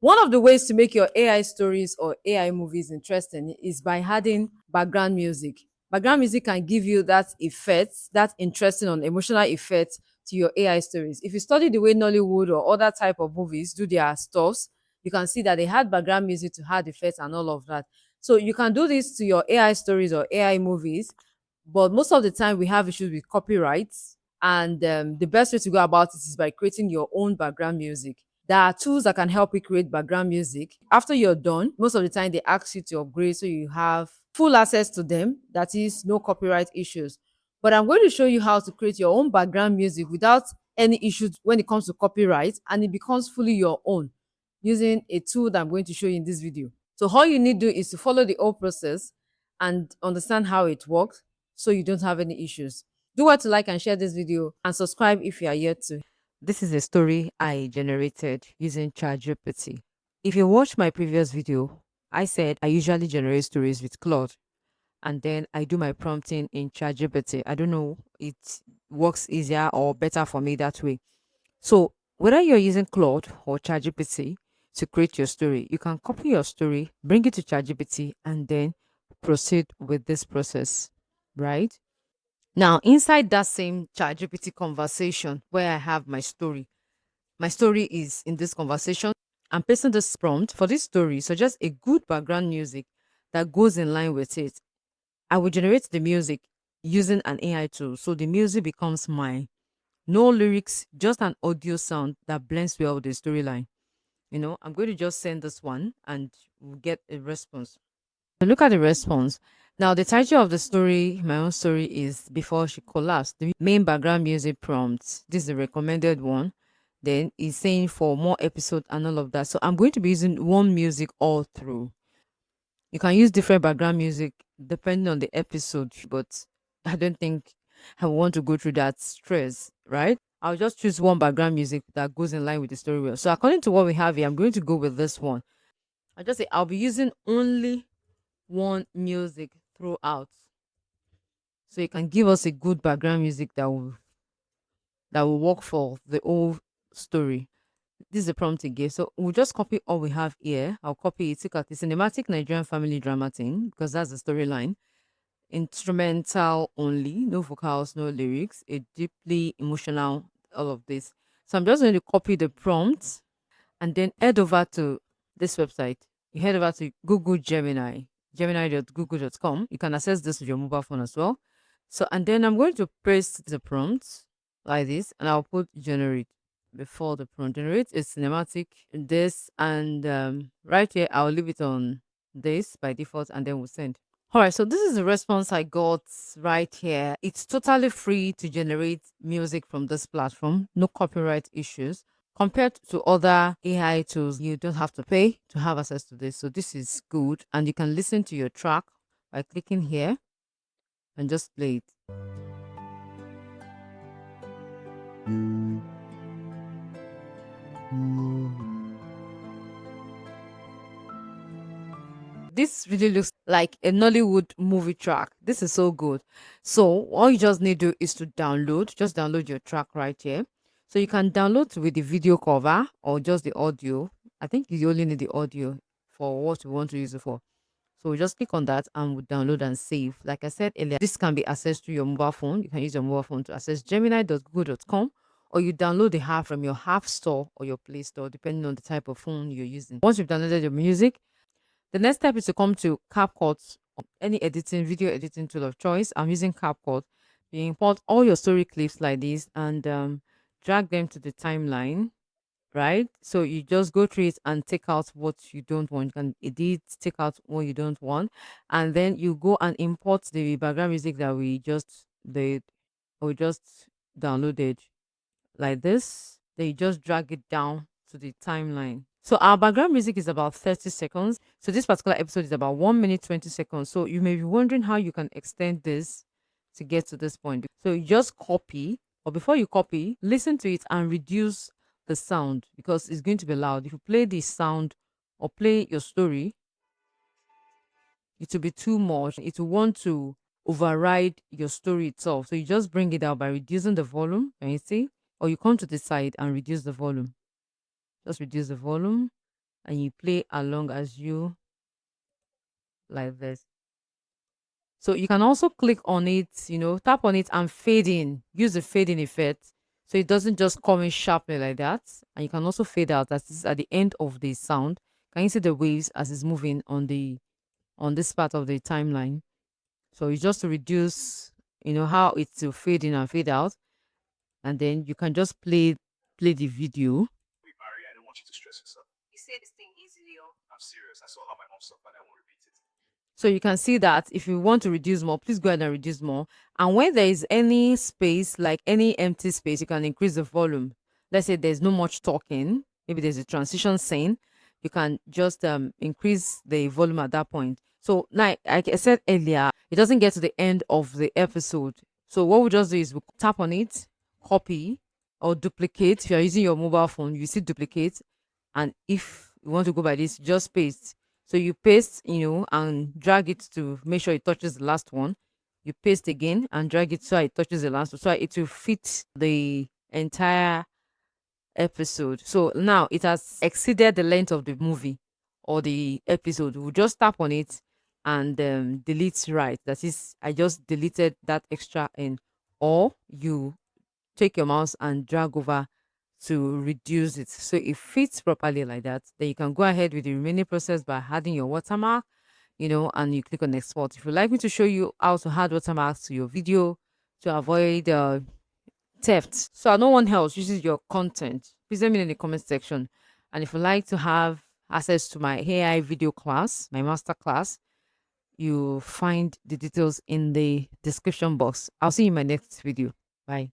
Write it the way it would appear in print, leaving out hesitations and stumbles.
One of the ways to make your AI stories or AI movies interesting is by adding background music. Background music can give you that effect, that interesting or emotional effect to your AI stories. If you study the way Nollywood or other type of movies do their stuffs, you can see that they had background music to add effects and all of that. So you can do this to your AI stories or AI movies, but most of the time we have issues with copyrights. And the best way to go about it is by creating your own background music. There are tools that can help you create background music. After you're done, most of the time they ask you to upgrade so you have full access to them. That is, no copyright issues. But I'm going to show you how to create your own background music without any issues when it comes to copyright, and it becomes fully your own using a tool that I'm going to show you in this video. So all you need to do is to follow the whole process and understand how it works so you don't have any issues. Do well to like and share this video and subscribe if you are yet to. This is a story I generated using ChatGPT. If you watch my previous video, I said I usually generate stories with Claude and then I do my prompting in ChatGPT. I don't know, it works easier or better for me that way. So, whether you're using Claude or ChatGPT to create your story, you can copy your story, bring it to ChatGPT, and then proceed with this process, right? Now, inside that same ChatGPT conversation where I have my story is in this conversation. I'm pasting this prompt for this story. So, just a good background music that goes in line with it. I will generate the music using an AI tool. So, the music becomes mine. No lyrics, just an audio sound that blends well with the storyline. I'm going to just send this one and we'll get a response. Look at the response. Now, the title of the story, my own story, is Before She Collapsed. The main background music prompt. This is the recommended one. Then it's saying for more episode and all of that. So I'm going to be using one music all through. You can use different background music depending on the episode, but I don't think I want to go through that stress, right? I'll just choose one background music that goes in line with the story well. So according to what we have here, I'm going to go with this one. I'll just say I'll be using only one music throughout. So you can give us a good background music that will work for the whole story. This is the prompt it gave. So we'll just copy all we have here. I'll copy it. Look at the cinematic Nigerian family drama thing because that's the storyline. Instrumental only, no vocals, no lyrics, a deeply emotional, all of this. So I'm just going to copy the prompt and then head over to this website. You head over to Google Gemini, gemini.google.com. You can access this with your mobile phone as well. So, and then I'm going to paste the prompt like this and I'll put generate before the prompt. Generate is cinematic, this, and right here, I'll leave it on this by default and then we'll send. All right, so this is the response I got right here. It's totally free to generate music from this platform, no copyright issues. Compared to other AI tools, you don't have to pay to have access to this. So this is good. And you can listen to your track by clicking here and just play it. This really looks like a Nollywood movie track. This is so good. So all you just need to do is to just download your track right here. So you can download with the video cover or just the audio. I think you only need the audio for what you want to use it for. So we just click on that and we download and save. Like I said earlier, this can be accessed through your mobile phone. You can use your mobile phone to access gemini.google.com, or you download the app from your app store or your Play Store, depending on the type of phone you're using. Once you've downloaded your music, the next step is to come to CapCut, any editing, video editing tool of choice. I'm using CapCut. You import all your story clips like this and drag them to the timeline, right? So you just go through it and take out what you don't want. You can edit, take out what you don't want, and then you go and import the background music that we just downloaded like this. Then you just drag it down to the timeline. So our background music is about 30 seconds. So this particular episode is about 1 minute 20 seconds. So you may be wondering how you can extend this to get to this point. So you just copy, or before you copy, listen to it and reduce the sound because it's going to be loud. If you play the sound or play your story, it will be too much. It will want to override your story itself. So you just bring it out by reducing the volume. Can you see? Or you come to the side and reduce the volume. Just reduce the volume. and you play along as you like this. So you can also click on it, tap on it and fade in. Use the fading effect so it doesn't just come in sharply like that. And you can also fade out as this is at the end of the sound. Can you see the waves as it's moving on this part of the timeline? So it's just to reduce, how it will fade in and fade out. And then you can just play the video. Wait, Barry, I don't want you to stress yourself. You say this thing easily, oh. I'm serious. I saw how my mom suffered. I won't repeat it. So you can see that if you want to reduce more, please go ahead and reduce more. And when there is any space, like any empty space, you can increase the volume. Let's say there's no much talking, maybe there's a transition scene, you can just increase the volume at that point. So now, like I said earlier, it doesn't get to the end of the episode. So what we just do is we tap on it, copy or duplicate. If you're using your mobile phone, you see duplicate. And if you want to go by this, just paste. So you paste, and drag it to make sure it touches the last one. You paste again and drag it so it touches the last one. So it will fit the entire episode. So now it has exceeded the length of the movie or the episode. We'll just tap on it and delete right. That is, I just deleted that extra in. Or you take your mouse and drag over to reduce it so it fits properly like that. Then you can go ahead with the remaining process by adding your watermark, and you click on export. If you'd like me to show you how to add watermarks to your video to avoid theft, so no one else uses your content, please let me know in the comment section. And if you'd like to have access to my AI video class, my master class, you find the details in the description box. I'll see you in my next video. Bye.